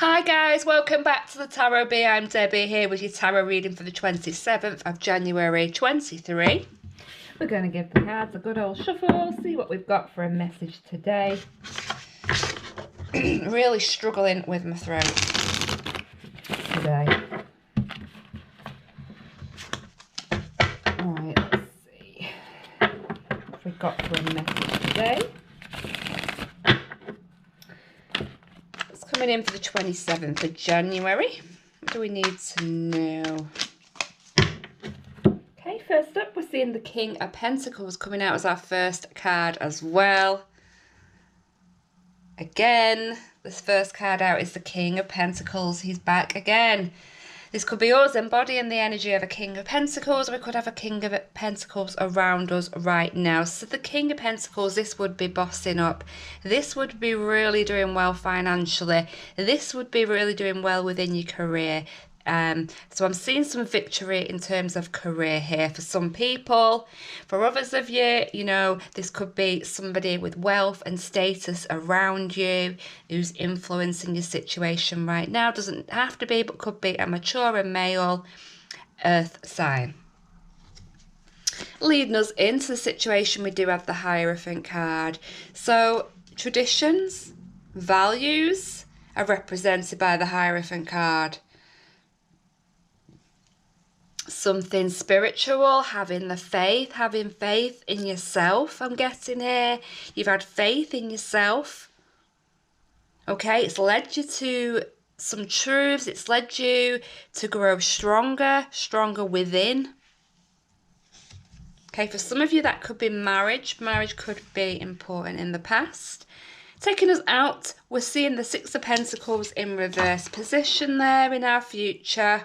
Hi guys, welcome back to the Tarot Bee. I'm Debbie here with your tarot reading for the 27th of January 23. We're going to give the cards a good old shuffle, see what we've got for a message today. Really struggling with my throat today. Alright, let's see what we've got for a message today. It's coming in for the 27th of January. What do we need to know? Okay, first up we're seeing the King of Pentacles coming out as our first card as well. Again, this first card out is the King of Pentacles. He's back again. This could be us embodying the energy of a King of Pentacles. We could have a King of Pentacles around us right now. So the King of Pentacles, this would be bossing up. This would be really doing well financially. This would be really doing well within your career. So I'm seeing some victory in terms of career here for some people. For others of you, you know, this could be somebody with wealth and status around you who's influencing your situation right now. Doesn't have to be, but could be a mature and male earth sign. Leading us into the situation, we do have the Hierophant card. So traditions, values are represented by the Hierophant card. Something spiritual, having faith in yourself, I'm getting here. You've had faith in yourself. Okay, it's led you to some truths. It's led you to grow stronger within. Okay, for some of you that could be marriage. Marriage could be important in the past. Taking us out, we're seeing the Six of Pentacles in reverse position there in our future.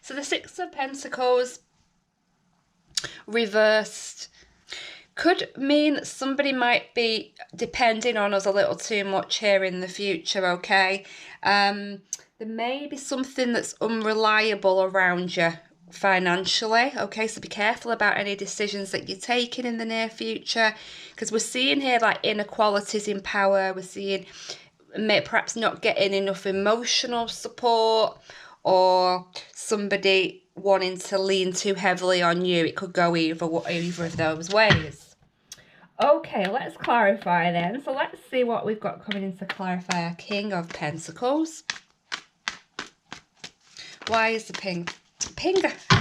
So the Six of Pentacles reversed could mean that somebody might be depending on us a little too much here in the future, okay? There may be something that's unreliable around you financially, okay? So be careful about any decisions that you're taking in the near future, because we're seeing here like inequalities in power. We're seeing perhaps not getting enough emotional support, or somebody wanting to lean too heavily on you. It could go either of those ways. Okay, let's clarify then. So let's see what we've got coming in to clarify Our King of Pentacles. Why is the I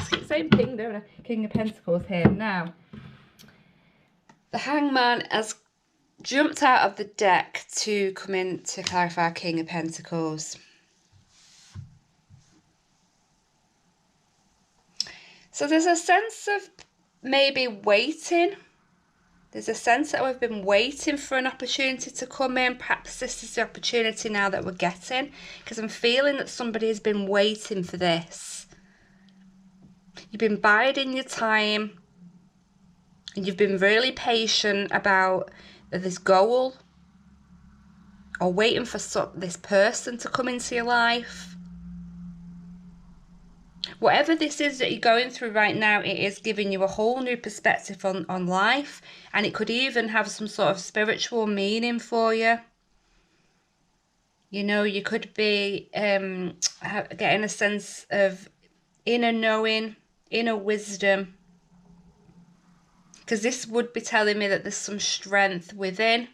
keep saying ping, don't I? King of Pentacles here now. The Hangman has jumped out of the deck to come in to clarify our King of Pentacles. So there's a sense of maybe waiting. There's a sense that we've been waiting for an opportunity to come in. Perhaps this is the opportunity now that we're getting, because I'm feeling that somebody has been waiting for this. You've been biding your time, and you've been really patient about this goal, or waiting for this person to come into your life. Whatever this is that you're going through right now, it is giving you a whole new perspective on life, and it could even have some sort of spiritual meaning for you. You know, you could be getting a sense of inner knowing, inner wisdom, because this would be telling me that there's some strength within.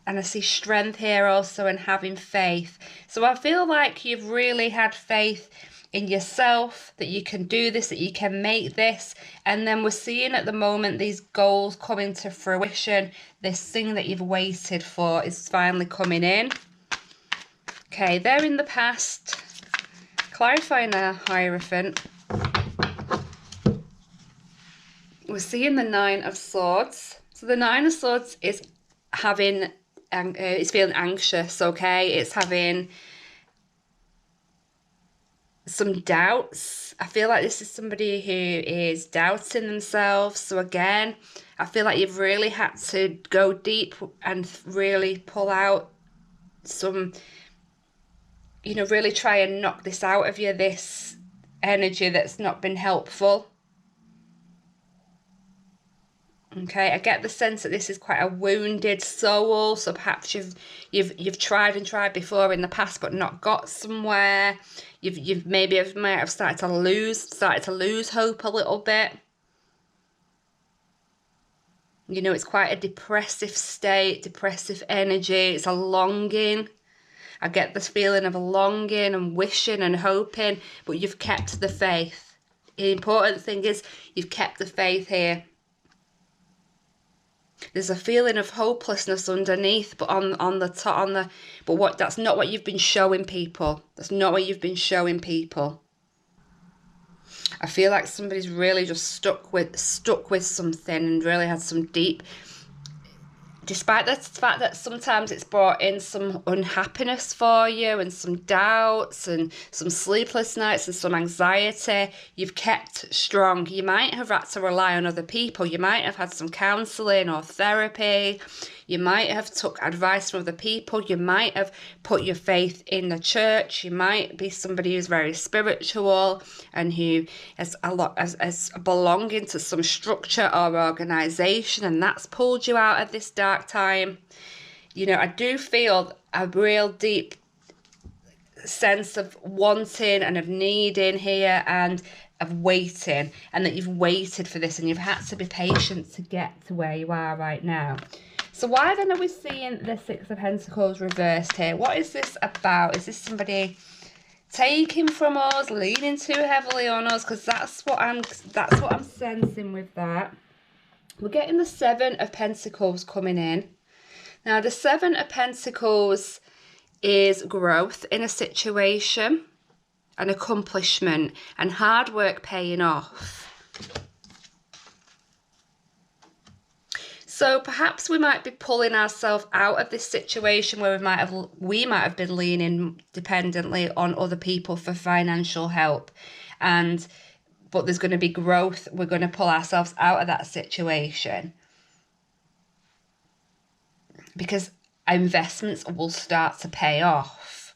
And I see strength here also in having faith. So I feel like you've really had faith in yourself, that you can do this, that you can make this. And then we're seeing at the moment these goals coming to fruition. This thing that you've waited for is finally coming in. Okay, they're in the past. Clarifying our Hierophant. We're seeing the Nine of Swords. So the Nine of Swords is having... it's feeling anxious, okay? It's having some doubts. I feel like this is somebody who is doubting themselves. So again, I feel like you've really had to go deep and really pull out some, you know, really try and knock this out of you, this energy that's not been helpful. Okay, I get the sense that this is quite a wounded soul. So perhaps you've tried and tried before in the past, but not got somewhere. You've might have started to lose hope a little bit. You know, it's quite a depressive state, depressive energy. It's a longing. I get this feeling of a longing and wishing and hoping, but you've kept the faith. The important thing is you've kept the faith here. There's a feeling of hopelessness underneath, but that's not what you've been showing people. That's not what you've been showing people. I feel like somebody's really just stuck with something and really had some deep, despite the fact that sometimes it's brought in some unhappiness for you and some doubts and some sleepless nights and some anxiety, you've kept strong. You might have had to rely on other people. You might have had some counselling or therapy. You might have took advice from other people. You might have put your faith in the church. You might be somebody who's very spiritual and who has a lot as belonging to some structure or organisation, and that's pulled you out of this dark time. You know, I do feel a real deep sense of wanting and of needing here and of waiting, and that you've waited for this and you've had to be patient to get to where you are right now. So why then are we seeing the Six of Pentacles reversed here? What is this about? Is this somebody taking from us, leaning too heavily on us? Because that's what I'm sensing with that. We're getting the Seven of Pentacles coming in. Now the Seven of Pentacles is growth in a situation, an accomplishment, and hard work paying off. So perhaps we might be pulling ourselves out of this situation where we might have been leaning dependently on other people for financial help, but there's going to be growth. We're going to pull ourselves out of that situation because investments will start to pay off.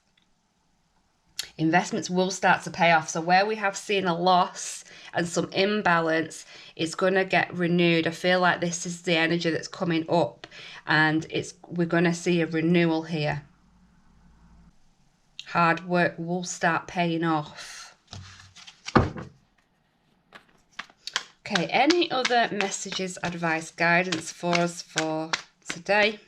Investments will start to pay off. So where we have seen a loss and some imbalance, it's going to get renewed. I feel like this is the energy that's coming up, and we're going to see a renewal here. Hard work will start paying off. Okay, any other messages, advice, guidance for us for today?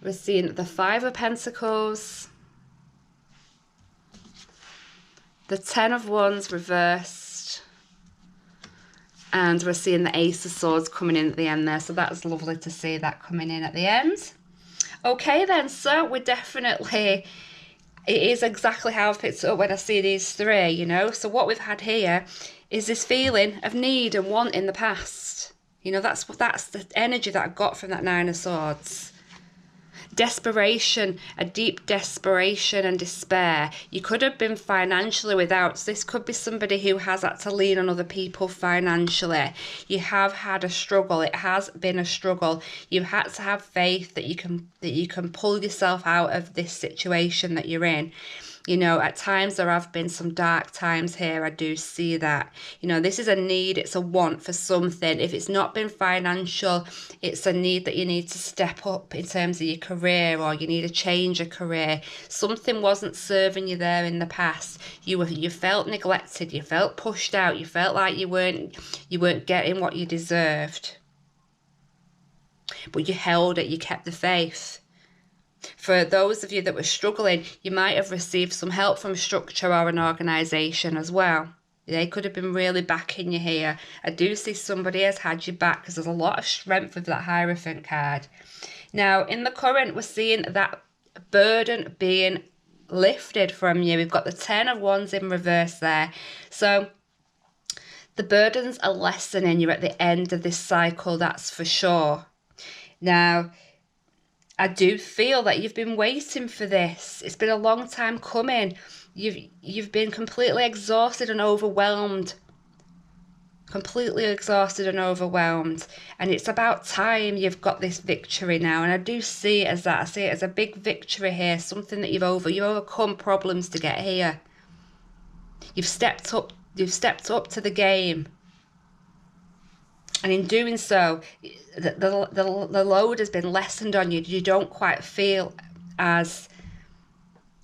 We're seeing the Five of Pentacles, the Ten of Wands reversed, and we're seeing the Ace of Swords coming in at the end there. So that's lovely to see that coming in at the end. Okay then, so we're definitely, it is exactly how I've picked it up when I see these three, you know. So what we've had here is this feeling of need and want in the past. You know, that's the energy that I got from that Nine of Swords. Desperation, a deep desperation and despair. You could have been financially without. So this could be somebody who has had to lean on other people financially. You have had a struggle. It has been a struggle. You've had to have faith that you can pull yourself out of this situation that you're in. You know, at times there have been some dark times here. I do see that. You know, this is a need. It's a want for something. If it's not been financial, it's a need that you need to step up in terms of your career, or you need to change a career. Something wasn't serving you there in the past. You felt neglected. You felt pushed out. You felt like you weren't getting what you deserved. But you held it. You kept the faith. For those of you that were struggling, you might have received some help from a structure or an organisation as well. They could have been really backing you here. I do see somebody has had your back because there's a lot of strength with that Hierophant card. Now, in the current, we're seeing that burden being lifted from you. We've got the Ten of Wands in reverse there. So the burdens are lessening. You're at the end of this cycle, that's for sure. Now, I do feel that you've been waiting for this. It's been a long time coming. You've been completely exhausted and overwhelmed. Completely exhausted and overwhelmed. And it's about time you've got this victory now. And I do see it as that. I see it as a big victory here. Something that you've overcome problems to get here. You've stepped up You've stepped up to the game. And in doing so, the load has been lessened on you. You don't quite feel as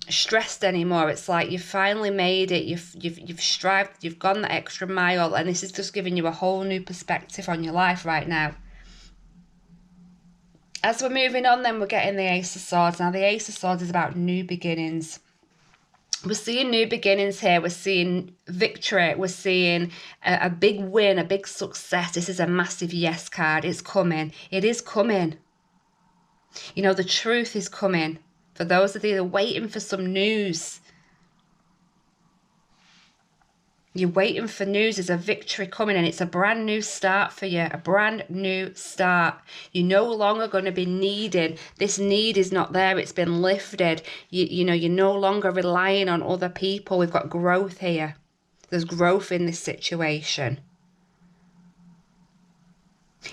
stressed anymore. It's like you've finally made it. You've strived. You've gone the extra mile, and this is just giving you a whole new perspective on your life right now. As we're moving on, then we're getting the Ace of Swords. Now, the Ace of Swords is about new beginnings. We're seeing new beginnings here. We're seeing victory. We're seeing a big win, a big success. This is a massive yes card. It's coming. It is coming. You know, the truth is coming. For those of you that are waiting for some news, you're waiting for news. There's a victory coming, and it's a brand new start for you. A brand new start. You're no longer going to be needing. This need is not there. It's been lifted. You know, you're no longer relying on other people. We've got growth here. There's growth in this situation.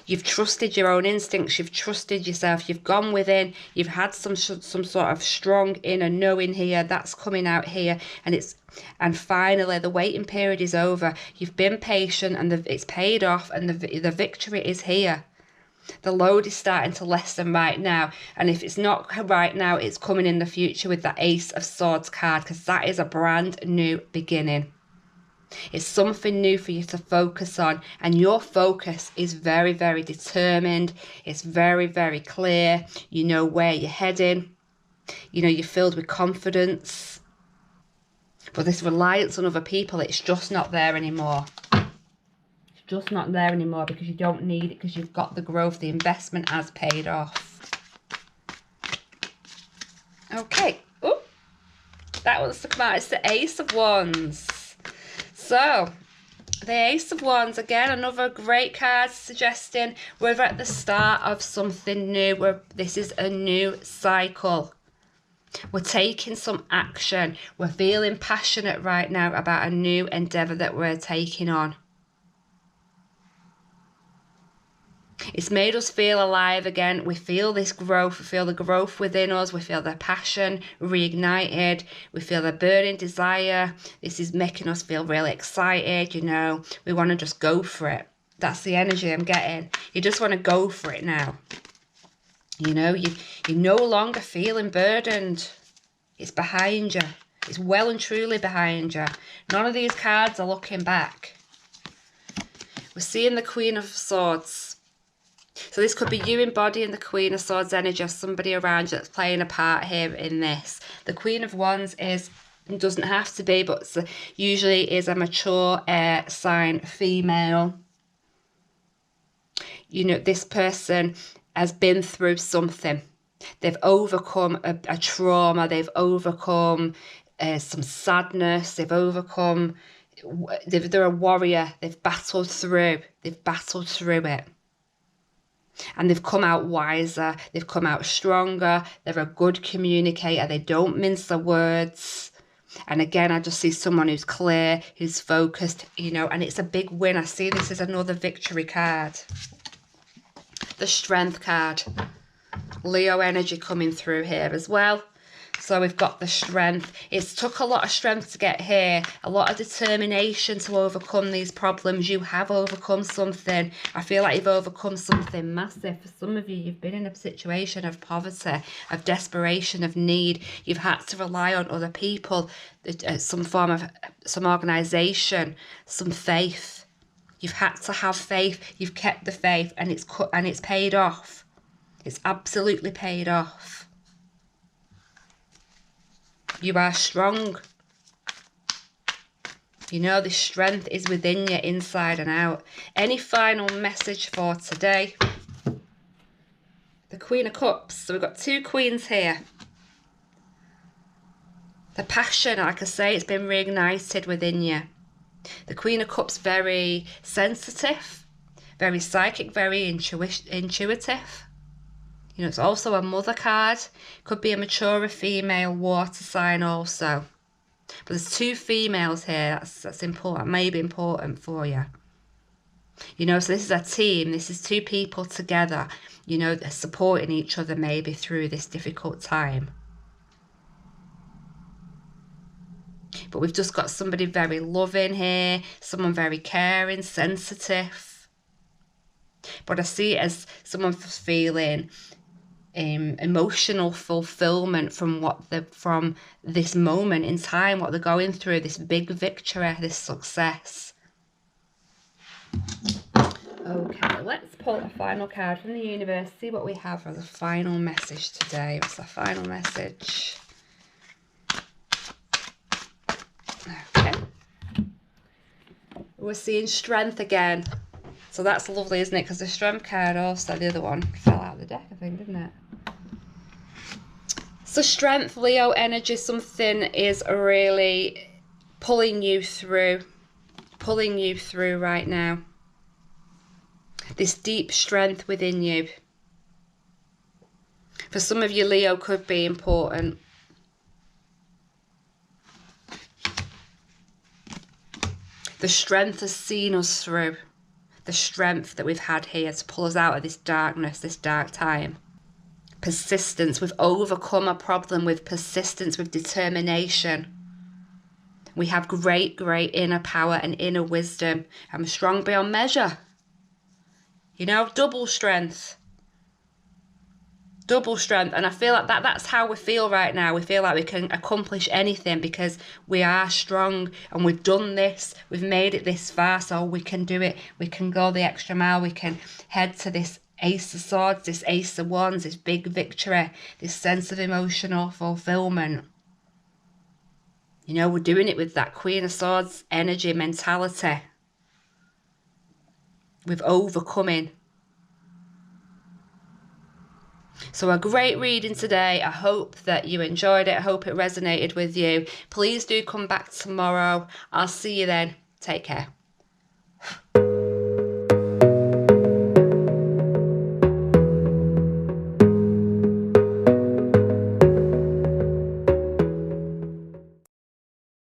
You've trusted your own instincts. You've trusted yourself. You've gone within. You've had some sort of strong inner knowing here. That's coming out here, and finally the waiting period is over. You've been patient, and it's paid off, and the victory is here. The load is starting to lessen right now, and if it's not right now, it's coming in the future with the Ace of Swords card, because that is a brand new beginning. It's something new for you to focus on, and your focus is very, very determined. It's very, very clear. You know where you're heading. You know, you're filled with confidence. But this reliance on other people, it's just not there anymore. It's just not there anymore because you don't need it, because you've got the growth. The investment has paid off. Okay. Oh, that wants to come out. It's the Ace of Wands. So, the Ace of Wands, again, another great card suggesting we're at the start of something new. This is a new cycle. We're taking some action. We're feeling passionate right now about a new endeavour that we're taking on. It's made us feel alive again. We feel this growth. We feel the growth within us. We feel the passion reignited. We feel the burning desire. This is making us feel really excited, you know. We want to just go for it. That's the energy I'm getting. You just want to go for it now. You know, you're no longer feeling burdened. It's behind you. It's well and truly behind you. None of these cards are looking back. We're seeing the Queen of Swords. So this could be you embodying the Queen of Swords energy, or somebody around you that's playing a part here in this. The Queen of Wands doesn't have to be, but usually is a mature air sign female. You know, this person has been through something. They've overcome a trauma. They've overcome some sadness. They've overcome... They're a warrior. They've battled through. They've battled through it. And they've come out wiser, they've come out stronger, they're a good communicator, they don't mince their words. And again, I just see someone who's clear, who's focused, you know, and it's a big win. I see this as another victory card. The Strength card. Leo energy coming through here as well. So we've got the strength. It's took a lot of strength to get here, a lot of determination to overcome these problems. You have overcome something. I feel like you've overcome something massive. For some of you, you've been in a situation of poverty, of desperation, of need. You've had to rely on other people, some form of, some organisation, some faith. You've had to have faith. You've kept the faith, and it's paid off. It's absolutely paid off. You are strong. You know, this strength is within you, inside and out. Any final message for today? The Queen of Cups. So we've got two queens here. The passion, like I say, it's been reignited within you. The Queen of Cups, very sensitive, very psychic, very intuitive. You know, it's also a mother card. Could be a mature female water sign also. But there's two females here. That's important. May be important for you. You know, so this is a team. This is two people together. You know, they're supporting each other maybe through this difficult time. But we've just got somebody very loving here, someone very caring, sensitive. But I see it as someone feeling emotional fulfillment from this moment in time, what they're going through, this big victory, this success. Okay, let's pull a final card from the universe, see what we have as a final message today. What's the final message? Okay. We're seeing strength again. So that's lovely, isn't it? Because the strength card also, the other one, fell out of the deck, I think, didn't it? So strength, Leo energy, something is really pulling you through right now. This deep strength within you. For some of you, Leo, could be important. The strength has seen us through. The strength that we've had here to pull us out of this darkness, this dark time. Persistence. We've overcome a problem with persistence, with determination. We have great, great inner power and inner wisdom. I'm strong beyond measure. You know, double strength. Double strength. And I feel like that's how we feel right now. We feel like we can accomplish anything because we are strong and we've done this. We've made it this far, so we can do it. We can go the extra mile. We can head to this Ace of Swords, this Ace of Wands, this big victory, this sense of emotional fulfillment. You know, we're doing it with that Queen of Swords energy, mentality. With overcoming. So a great reading today. I hope that you enjoyed it. I hope it resonated with you. Please do come back tomorrow. I'll see you then. Take care.